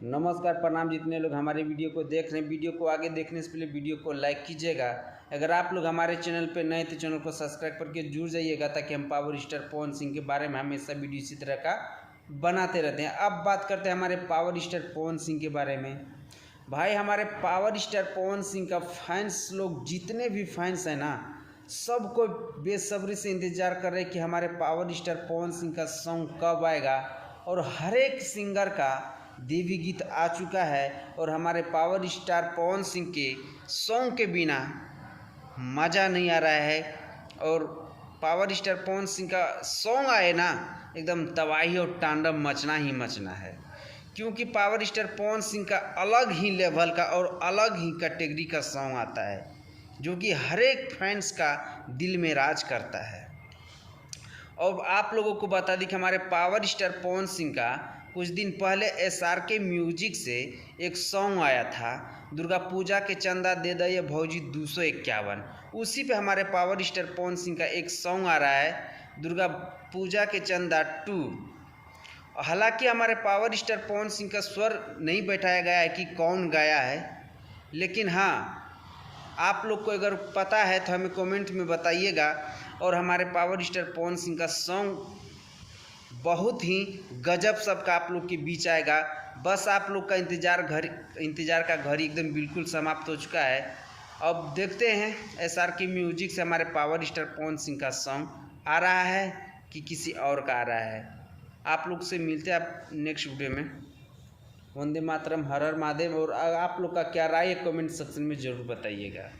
नमस्कार प्रणाम। जितने लोग हमारे वीडियो को देख रहे हैं, वीडियो को आगे देखने से पहले वीडियो को लाइक कीजिएगा। अगर आप लोग हमारे चैनल पर नए तो चैनल को सब्सक्राइब करके जुड़ जाइएगा, ताकि हम पावर स्टार पवन सिंह के बारे में हमेशा वीडियो इसी तरह का बनाते रहते हैं। अब बात करते हैं हमारे पावर स्टार पवन सिंह के बारे में। भाई, हमारे पावर स्टार पवन सिंह का फैंस लोग, जितने भी फैंस हैं ना, सबको बेसब्री से इंतज़ार कर रहे हैं कि हमारे पावर स्टार पवन सिंह का सॉन्ग कब आएगा। और हर एक सिंगर का देवी गीत आ चुका है, और हमारे पावर स्टार पवन सिंह के सॉन्ग के बिना मज़ा नहीं आ रहा है। और पावर स्टार पवन सिंह का सॉन्ग आए ना, एकदम तबाही और तांडव मचना ही मचना है। क्योंकि पावर स्टार पवन सिंह का अलग ही लेवल का और अलग ही कैटेगरी का सॉन्ग आता है, जो कि हर एक फैंस का दिल में राज करता है। और आप लोगों को बता दें कि हमारे पावर स्टार पवन सिंह का कुछ दिन पहले SRK म्यूजिक से एक सॉन्ग आया था, दुर्गा पूजा के चंदा दे दे भौजी 251। उसी पे हमारे पावर स्टार पवन सिंह का एक सॉन्ग आ रहा है, दुर्गा पूजा के चंदा 2। हालांकि हमारे पावर स्टार पवन सिंह का स्वर नहीं बैठाया गया है कि कौन गाया है, लेकिन हाँ, आप लोग को अगर पता है तो हमें कमेंट में बताइएगा। और हमारे पावर स्टार पवन सिंह का सॉन्ग बहुत ही गजब सबका आप लोग के बीच आएगा। बस आप लोग का इंतज़ार का घड़ी एकदम बिल्कुल समाप्त हो चुका है। अब देखते हैं SRK म्यूजिक से हमारे पावर स्टार पवन सिंह का सॉन्ग आ रहा है कि किसी और का आ रहा है। आप लोग से मिलते हैं आप नेक्स्ट वीडियो में। वंदे मातरम, हर हर महादेव। और आप लोग का क्या राय है कमेंट सेक्शन में ज़रूर बताइएगा।